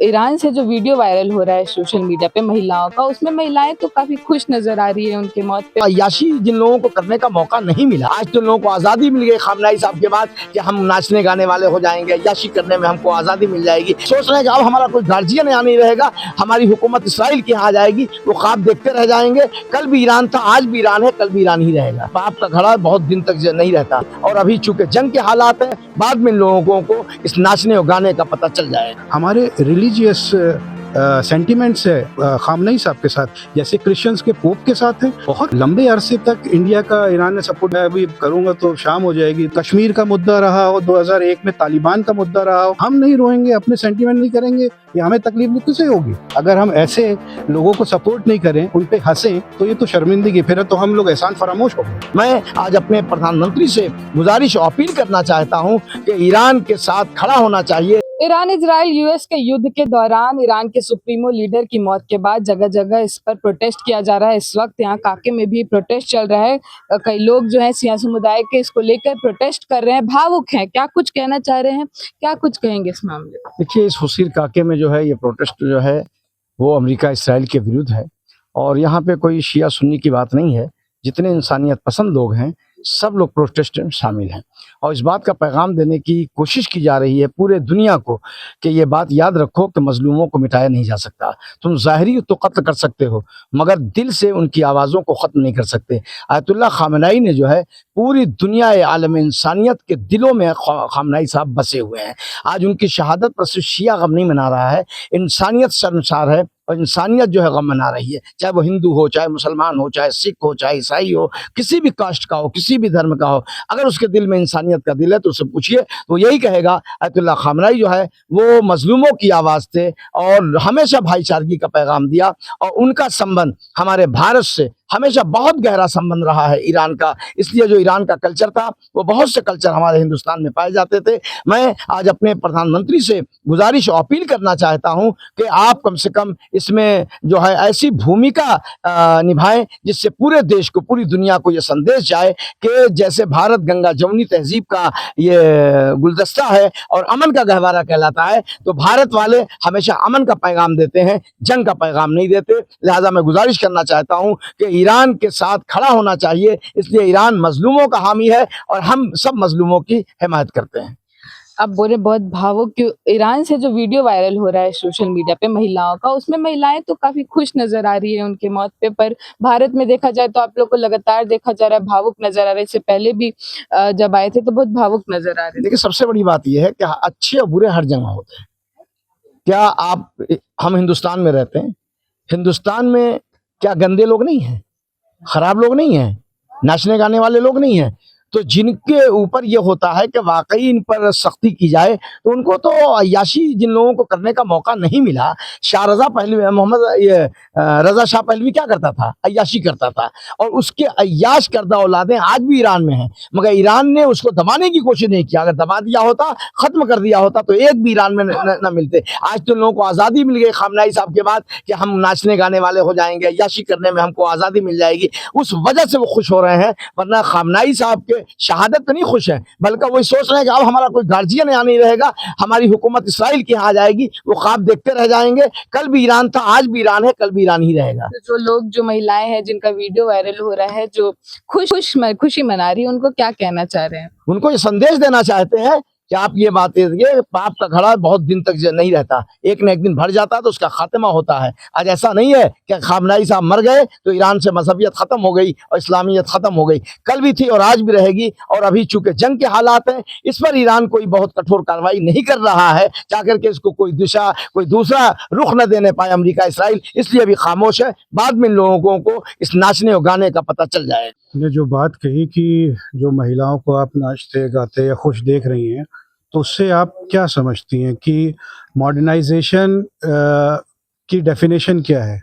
Iran से जो video viral हो रहा है सोशल मीडिया पे महिलाओं का, उसमें महिलाएं तो काफी खुश नजर आ रही है उनके मौत पे। अय्याशी जिन लोगों को करने का मौका नहीं मिला, आज तो लोगों को आज़ादी मिल गई खामनेई साहब के बाद कि हम नाचने गाने वाले हो जाएंगे, अय्याशी करने में हमको आज़ादी मिल जाएगी। सोच रहे हैं कि अब हमारा कोई गार्जियन यहाँ नहीं रहेगा, हमारी हुकूमत इसराइल की यहाँ आ जाएगी, वो ख्वाब देखते रह जाएंगे। कल भी ईरान था, आज भी ईरान है, कल भी ईरान ही रहेगा। बाप का घड़ा बहुत दिन तक नहीं रहता, और अभी चूंकि जंग के हालात हैं, बाद में इन लोगों को इस नाचने और गाने का पता चल जाएगा। हमारे रिलीजियस सेंटिमेंट्स है खामनेई साहब के साथ, जैसे क्रिश्चियंस के पोप के साथ है। बहुत लंबे अरसे तक इंडिया का ईरान ने सपोर्ट, मैं अभी करूंगा तो शाम हो जाएगी। कश्मीर का मुद्दा रहा हो, 2001 में तालिबान का मुद्दा रहा हो, हम नहीं रोएंगे, अपने सेंटिमेंट नहीं करेंगे, ये हमें तकलीफ किससे होगी? अगर हम ऐसे लोगों को सपोर्ट नहीं करें, उन पे हंसें, तो ये तो शर्मिंदगी, फिर तो हम लोग एहसान फरामोश हो गए। मैं आज अपने प्रधानमंत्री से गुजारिश और अपील करना चाहता हूं कि ईरान के साथ खड़ा होना चाहिए। ईरान इजराइल यूएस के युद्ध के दौरान ईरान के सुप्रीमो लीडर की मौत के बाद जगह जगह इस पर प्रोटेस्ट किया जा रहा है। इस वक्त यहाँ काके में भी प्रोटेस्ट चल रहा है। कई लोग जो है सिया समुदाय के इसको लेकर प्रोटेस्ट कर रहे हैं, भावुक हैं। क्या कुछ कहना चाह रहे हैं, क्या कुछ कहेंगे इस मामले में? देखिए, इस हुसीर काके में जो है ये प्रोटेस्ट जो है वो अमेरिका इसराइल के विरुद्ध है, और यहाँ पे कोई शिया सुन्नी की बात नहीं है। जितने इंसानियत पसंद लोग हैं, सब लोग प्रोटेस्ट में शामिल हैं, और इस बात का पैगाम देने की कोशिश की जा रही है पूरे दुनिया को कि ये बात याद रखो कि मजलूमों को मिटाया नहीं जा सकता। तुम ज़ाहिरी तो कत्ल कर सकते हो, मगर दिल से उनकी आवाज़ों को ख़त्म नहीं कर सकते। आयतुल्लाह खामेनी ने जो है पूरी दुनिया आलम इंसानियत के दिलों में खामेनी साहब बसे हुए हैं। आज उनकी शहादत पर सिर्फ शिया गम नहीं मना रहा है, इंसानियत शर्मसार है, और इंसानियत जो है गम मना रही है। चाहे वो हिंदू हो, चाहे मुसलमान हो, चाहे सिख हो, चाहे ईसाई हो, किसी भी कास्ट का हो, किसी भी धर्म का हो, अगर उसके दिल में इंसानियत का दिल है तो उससे पूछिए, तो यही कहेगा अयतुल्लाह खामेनी जो है वो मजलूमों की आवाज़ थे, और हमेशा भाईचारगी का पैगाम दिया। और उनका संबंध हमारे भारत से हमेशा बहुत गहरा संबंध रहा है ईरान का। इसलिए जो ईरान का कल्चर था, वो बहुत से कल्चर हमारे हिंदुस्तान में पाए जाते थे। मैं आज अपने प्रधानमंत्री से गुजारिश और अपील करना चाहता हूं कि आप कम से कम इसमें जो है ऐसी भूमिका निभाएं जिससे पूरे देश को, पूरी दुनिया को ये संदेश जाए कि जैसे भारत गंगा जमुनी तहजीब का ये गुलदस्ता है और अमन का गहवारा कहलाता है, तो भारत वाले हमेशा अमन का पैगाम देते हैं, जंग का पैगाम नहीं देते। लिहाजा मैं गुजारिश करना चाहता हूं कि ईरान के साथ खड़ा होना चाहिए। इसलिए ईरान मजलूमों का हामी है और हम सब मजलूमों की हिमायत करते हैं। आप बोले बहुत भावुक, क्यों? ईरान से जो वीडियो वायरल हो रहा है सोशल मीडिया पे महिलाओं का, उसमें महिलाएं तो काफी खुश नजर आ रही है उनके मौत पे, पर भारत में देखा जाए तो आप लोग को लगातार देखा जा रहा है भावुक नजर आ रहे हैं। इससे पहले भी जब आए थे तो बहुत भावुक नजर आ रहे थे। देखिए, सबसे बड़ी बात यह है कि अच्छे और बुरे हर जगह होते हैं। क्या हम हिंदुस्तान में रहते हैं, हिंदुस्तान में क्या गंदे लोग नहीं हैं, खराब लोग नहीं हैं, नाचने गाने वाले लोग नहीं हैं? तो जिनके ऊपर ये होता है कि वाकई इन पर सख्ती की जाए, तो उनको तो अय्याशी जिन लोगों को करने का मौका नहीं मिला। शाह रजा पहलवी, मोहम्मद ये रजा शाह पहलवी क्या करता था? अय्याशी करता था, और उसके अय्याश करदा औलादें आज भी ईरान में हैं, मगर ईरान ने उसको दबाने की कोशिश नहीं किया। अगर दबा दिया होता, खत्म कर दिया होता, तो एक भी ईरान में न मिलते। आज तो लोगों को आज़ादी मिल गई खामेनी साहब के बाद कि हम नाचने गाने वाले हो जाएंगे, अय्याशी करने में हमको आज़ादी मिल जाएगी। उस वजह से वो खुश हो रहे हैं, वरना खामेनी साहब के शहादत तो नहीं खुश है, बल्कि वही सोच रहे हैं कि अब हमारा कोई गार्जियन यहाँ नहीं रहेगा, हमारी हुकूमत इसराइल की यहाँ आ जाएगी, वो ख्वाब देखते रह जाएंगे। कल भी ईरान था, आज भी ईरान है, कल भी ईरान ही रहेगा। तो जो लोग, जो महिलाएं हैं जिनका वीडियो वायरल हो रहा है, जो खुशी मना रही है, उनको क्या कहना चाह रहे हैं? उनको ये संदेश देना चाहते हैं कि आप ये बात, ये पाप का घड़ा बहुत दिन तक नहीं रहता, एक न एक दिन भर जाता है तो उसका खात्मा होता है। आज ऐसा नहीं है कि खामेनी साहब मर गए तो ईरान से मजहबियत खत्म हो गई और इस्लामियत खत्म हो गई, कल भी थी और आज भी रहेगी। और अभी चूंकि जंग के हालात हैं, इस पर ईरान कोई बहुत कठोर कार्रवाई नहीं कर रहा है, क्या करके इसको कोई दिशा, कोई दूसरा रुख न देने पाए अमेरिका इसराइल, इसलिए अभी खामोश है। बाद में लोगों को इस नाचने और गाने का पता चल जाए। ने जो बात कही कि जो महिलाओं को आप नाचते गाते या खुश देख रही हैं, तो उससे आप क्या समझती हैं कि मॉडर्नाइजेशन की डेफिनेशन क्या है?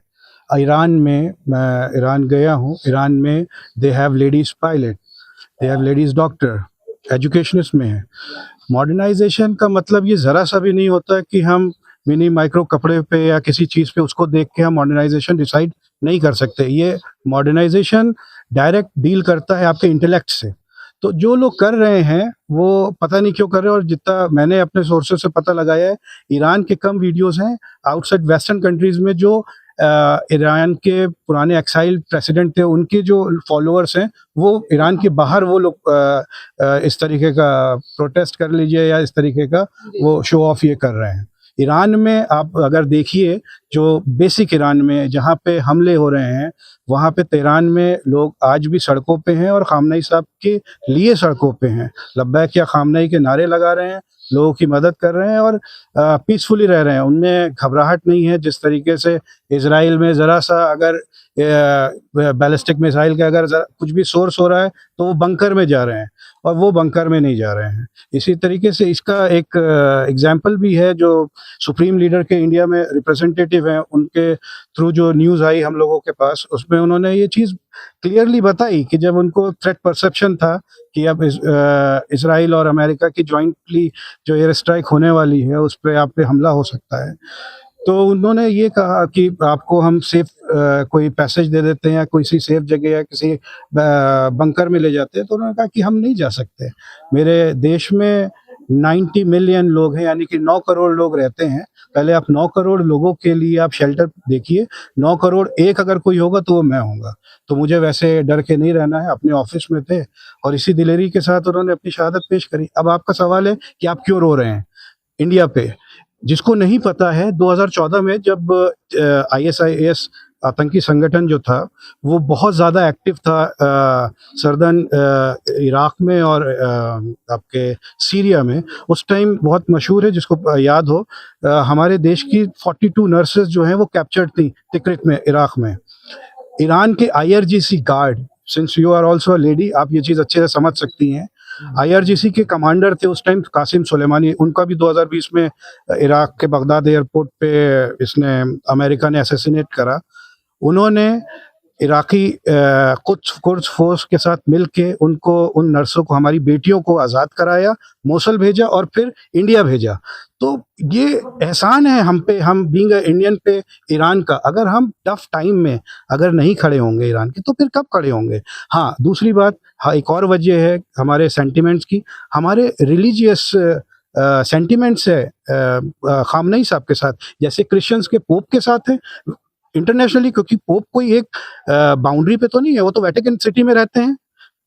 ईरान में, मैं ईरान गया हूँ, ईरान में they have ladies pilot, they have ladies doctor, education इसमें है। मॉडर्नाइजेशन का मतलब ये ज़रा सा भी नहीं होता कि हम मिनी माइक्रो कपड़े पे या किसी चीज़ पे उसको देख के हम मॉडर्नाइजेशन डिसाइड नहीं कर सकते। ये मॉडर्नाइजेशन डायरेक्ट डील करता है आपके इंटेलेक्ट से। तो जो लोग कर रहे हैं वो पता नहीं क्यों कर रहे हैं, और जितना मैंने अपने सोर्सेज से पता लगाया है, ईरान के कम वीडियोस हैं आउटसाइड वेस्टर्न कंट्रीज में जो ईरान के पुराने एक्साइल प्रेसिडेंट थे उनके जो फॉलोअर्स हैं वो ईरान के बाहर वो लोग इस तरीके का प्रोटेस्ट कर लीजिए या इस तरीके का वो शो ऑफ ये कर रहे हैं। ईरान में आप अगर देखिए, जो बेसिक ईरान में जहाँ पे हमले हो रहे हैं, वहाँ पे तेहरान में लोग आज भी सड़कों पे हैं और खामनेई साहब के लिए सड़कों पे हैं, लब्बैक या खामनेई के नारे लगा रहे हैं, लोगों की मदद कर रहे हैं और पीसफुली रह रहे हैं। उनमें घबराहट नहीं है। जिस तरीके से इजराइल में ज़रा सा अगर बैलिस्टिक मिसाइल का अगर कुछ भी सोर्स हो रहा है तो वो बंकर में जा रहे हैं, और वो बंकर में नहीं जा रहे हैं। इसी तरीके से इसका एक एग्जाम्पल भी है, जो सुप्रीम लीडर के इंडिया में रिप्रेजेंटेटिव हैं, उनके थ्रू जो न्यूज़ आई हम लोगों के पास, उसमें उन्होंने ये चीज़ क्लियरली बताई कि जब उनको थ्रेट परसेप्शन था कि अब इसराइल और अमेरिका की जॉइंटली जो एयर स्ट्राइक होने वाली है उस पर आप पे हमला हो सकता है, तो उन्होंने ये कहा कि आपको हम सेफ कोई पैसेज दे देते हैं या किसी सेफ जगह या किसी बंकर में ले जाते हैं। तो उन्होंने कहा कि हम नहीं जा सकते। मेरे देश में 90 मिलियन लोग हैं, यानी कि 9 करोड़ लोग रहते हैं। पहले आप 9 करोड़ लोगों के लिए आप शेल्टर देखिए। 9 करोड़ एक अगर कोई होगा तो वो मैं होऊंगा। तो मुझे वैसे डर के नहीं रहना है। अपने ऑफिस में थे और इसी दिलेरी के साथ उन्होंने अपनी शहादत पेश करी। अब आपका सवाल है कि आप क्यों रो रहे हैं इंडिया पे। जिसको नहीं पता है, 2014 में जब ISIS आतंकी संगठन जो था वो बहुत ज़्यादा एक्टिव था सर्दर्न इराक में और आपके सीरिया में। उस टाइम बहुत मशहूर है, जिसको याद हो, हमारे देश की 42 नर्सेज जो हैं वो कैप्चर्ड थी तिक्रित में, इराक में। ईरान के IRGC guard, since you are also a lady, आप ये चीज़ अच्छे से समझ सकती हैं। IRGC के कमांडर थे उस टाइम कासिम सुलेमानी। उनका भी 2020 में इराक के बगदाद एयरपोर्ट पे इसने अमेरिका ने असैसिनेट करा। उन्होंने इराकी कुछ फोर्स के साथ मिलके उनको, उन नर्सों को, हमारी बेटियों को आज़ाद कराया, मोसल भेजा और फिर इंडिया भेजा। तो ये एहसान है हम पे, हम बीइंग इंडियन पे ईरान का। अगर हम टफ टाइम में अगर नहीं खड़े होंगे ईरान के, तो फिर कब खड़े होंगे। हाँ, दूसरी बात, हाँ, एक और वजह है हमारे सेंटिमेंट्स की। हमारे रिलीजियस सेंटिमेंट्स है खामनेई साहब के साथ, जैसे क्रिश्चियंस के पोप के साथ है इंटरनेशनली, क्योंकि पोप कोई एक बाउंड्री पे तो नहीं है, वो तो वेटिकन सिटी में रहते हैं,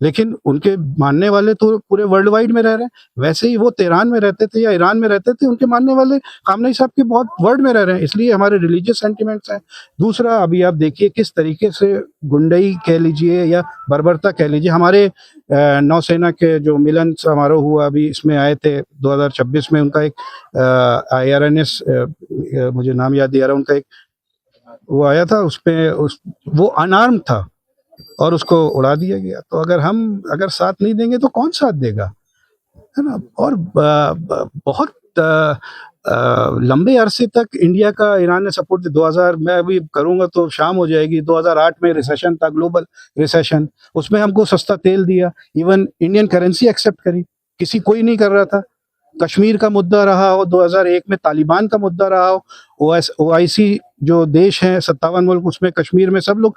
लेकिन उनके मानने वाले तो पूरे वर्ल्ड वाइड में रह रहे हैं। वैसे ही वो तेहरान में रहते थे या ईरान में रहते थे, उनके मानने वाले खामनेई साहब के बहुत वर्ल्ड में रह रहे हैं, इसलिए हमारे रिलीजियस सेंटिमेंट्स हैं। दूसरा, अभी आप देखिए किस तरीके से गुंडई कह लीजिए या बर्बरता कह लीजिए, हमारे नौसेना के जो मिलन समारोह हुआ अभी, इसमें आए थे 2026 में, उनका एक IRNS, मुझे नाम याद नहीं आ रहा, उनका एक वो आया था, उस पे वो अनआर्म था और उसको उड़ा दिया गया। तो अगर साथ नहीं देंगे तो कौन साथ देगा, है ना। और बहुत लंबे अरसे तक इंडिया का ईरान ने सपोर्ट दिया। 2000, मैं अभी करूंगा तो शाम हो जाएगी, 2008 में रिसेशन था, ग्लोबल रिसेशन, उसमें हमको सस्ता तेल दिया, इवन इंडियन करेंसी एक्सेप्ट करी, कोई नहीं कर रहा था। कश्मीर का मुद्दा रहा हो, 2001 में तालिबान का मुद्दा रहा हो, OIC जो देश हैं 57 मुल्क, उसमें कश्मीर में सब लोग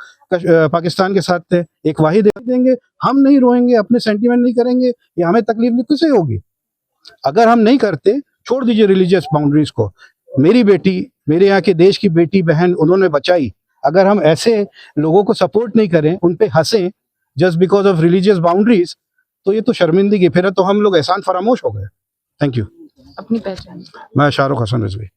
पाकिस्तान के साथ थे। एक वाहिद देंगे, हम नहीं रोएंगे, अपने सेंटीमेंट नहीं करेंगे, ये हमें तकलीफ नहीं किसे होगी। अगर हम नहीं करते, छोड़ दीजिए रिलीजियस बाउंड्रीज को। मेरी बेटी, मेरे यहाँ के देश की बेटी बहन, उन्होंने बचाई। अगर हम ऐसे लोगों को सपोर्ट नहीं करें, उन पे हंसें just because of religious boundaries, तो ये तो शर्मिंदगी, फिर तो हम लोग एहसान फरामोश हो गए। Thank you. अपनी पहचान। मैं शाहरुख हसन रिजवी।